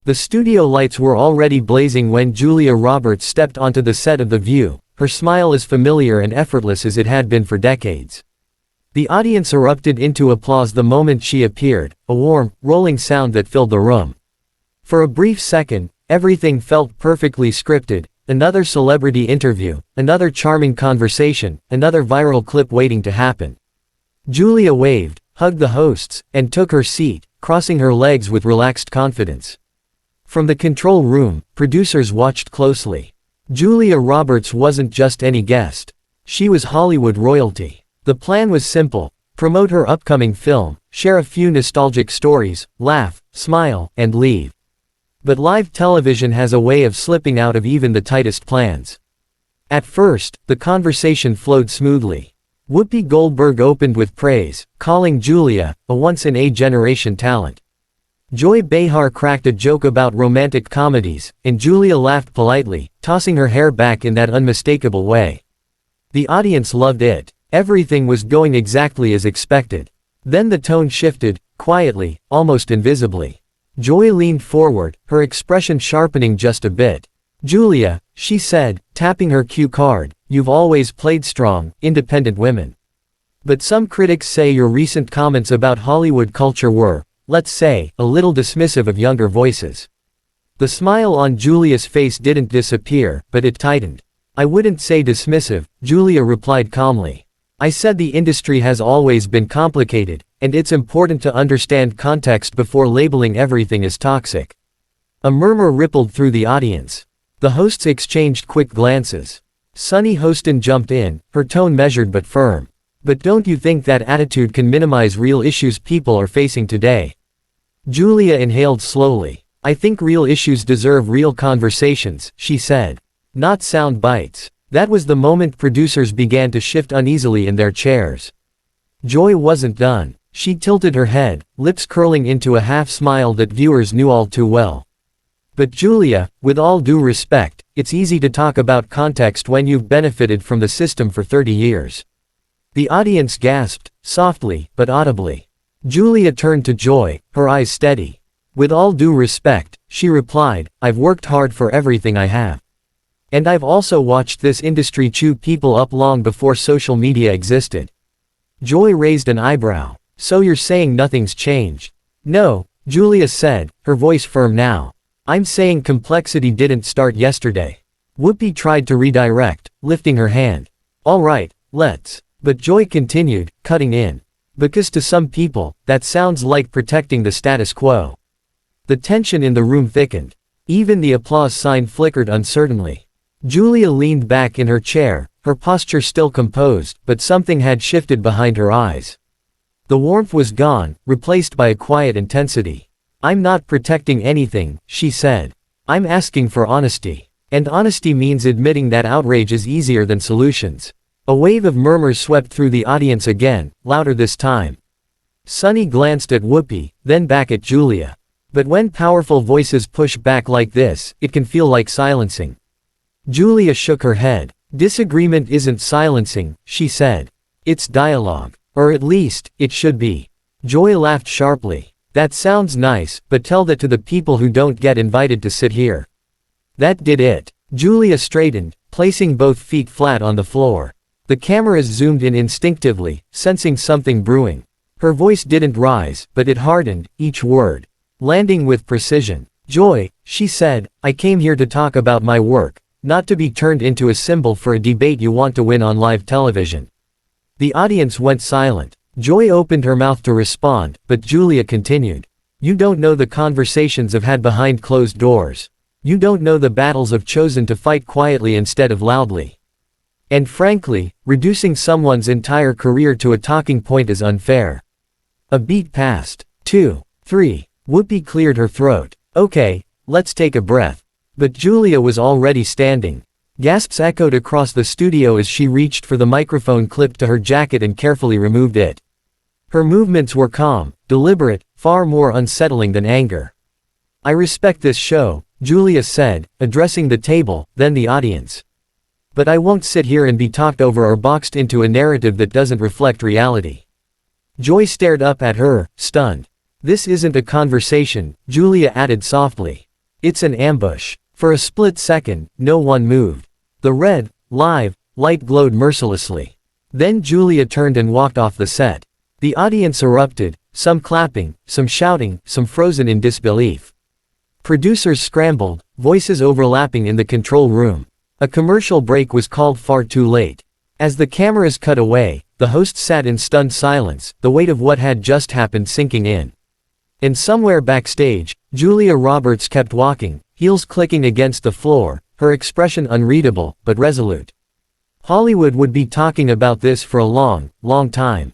The studio lights were already blazing when Julia Roberts stepped onto the set of The View, her smile as familiar and effortless as it had been for decades. The audience erupted into applause the moment she appeared, a warm, rolling sound that filled the room. For a brief second, everything felt perfectly scripted: another celebrity interview, another charming conversation, another viral clip waiting to happen. Julia waved, hugged the hosts, and took her seat, crossing her legs with relaxed confidence. From the control room, producers watched closely. Julia Roberts wasn't just any guest. She was Hollywood royalty. The plan was simple: promote her upcoming film, share a few nostalgic stories, laugh, smile, and leave. But live television has a way of slipping out of even the tightest plans. At first, the conversation flowed smoothly. Whoopi Goldberg opened with praise, calling Julia a once-in-a-generation talent. Joy Behar cracked a joke about romantic comedies, and Julia laughed politely, tossing her hair back in that unmistakable way. The audience loved it. Everything was going exactly as expected. Then the tone shifted, quietly, almost invisibly. Joy leaned forward, her expression sharpening just a bit. "Julia," she said, tapping her cue card, "you've always played strong, independent women. But some critics say your recent comments about Hollywood culture were, let's say, a little dismissive of younger voices." The smile on Julia's face didn't disappear, but it tightened. "I wouldn't say dismissive," Julia replied calmly. "I said the industry has always been complicated, and it's important to understand context before labeling everything as toxic." A murmur rippled through the audience. The hosts exchanged quick glances. Sunny Hostin jumped in, her tone measured but firm. "But don't you think that attitude can minimize real issues people are facing today?" Julia inhaled slowly. "I think real issues deserve real conversations," she said. "Not sound bites." That was the moment producers began to shift uneasily in their chairs. Joy wasn't done. She tilted her head, lips curling into a half-smile that viewers knew all too well. "But Julia, with all due respect, it's easy to talk about context when you've benefited from the system for 30 years. The audience gasped, softly, but audibly. Julia turned to Joy, her eyes steady. "With all due respect," she replied, "I've worked hard for everything I have. And I've also watched this industry chew people up long before social media existed." Joy raised an eyebrow. "So you're saying nothing's changed?" "No," Julia said, her voice firm now. "I'm saying complexity didn't start yesterday." Whoopi tried to redirect, lifting her hand. "All right, let's." But Joy continued, cutting in. "Because to some people, that sounds like protecting the status quo." The tension in the room thickened. Even the applause sign flickered uncertainly. Julia leaned back in her chair, her posture still composed, but something had shifted behind her eyes. The warmth was gone, replaced by a quiet intensity. "I'm not protecting anything," she said. "I'm asking for honesty. And honesty means admitting that outrage is easier than solutions." A wave of murmurs swept through the audience again, louder this time. Sunny glanced at Whoopi, then back at Julia. "But when powerful voices push back like this, it can feel like silencing." Julia shook her head. "Disagreement isn't silencing," she said. "It's dialogue. Or at least, it should be." Joy laughed sharply. "That sounds nice, but tell that to the people who don't get invited to sit here." That did it. Julia straightened, placing both feet flat on the floor. The cameras zoomed in instinctively, sensing something brewing. Her voice didn't rise, but it hardened, each word landing with precision. "Joy," she said, "I came here to talk about my work, not to be turned into a symbol for a debate you want to win on live television." The audience went silent. Joy opened her mouth to respond, but Julia continued. "You don't know the conversations I've had behind closed doors. You don't know the battles I've chosen to fight quietly instead of loudly. And frankly, reducing someone's entire career to a talking point is unfair." A beat passed. 2, 3. Whoopi cleared her throat. "Okay, let's take a breath." But Julia was already standing. Gasps echoed across the studio as she reached for the microphone clipped to her jacket and carefully removed it. Her movements were calm, deliberate, far more unsettling than anger. "I respect this show," Julia said, addressing the table, then the audience. "But I won't sit here and be talked over or boxed into a narrative that doesn't reflect reality." Joy stared up at her, stunned. "This isn't a conversation," Julia added softly. It's an ambush. For a split second, no one moved. The red, live, light glowed mercilessly. Then Julia turned and walked off the set. The audience erupted, some clapping, some shouting, some frozen in disbelief. Producers scrambled, voices overlapping in the control room. A commercial break was called far too late. As the cameras cut away, the host sat in stunned silence, the weight of what had just happened sinking in. And somewhere backstage, Julia Roberts kept walking, heels clicking against the floor, her expression unreadable, but resolute. Hollywood would be talking about this for a long, long time.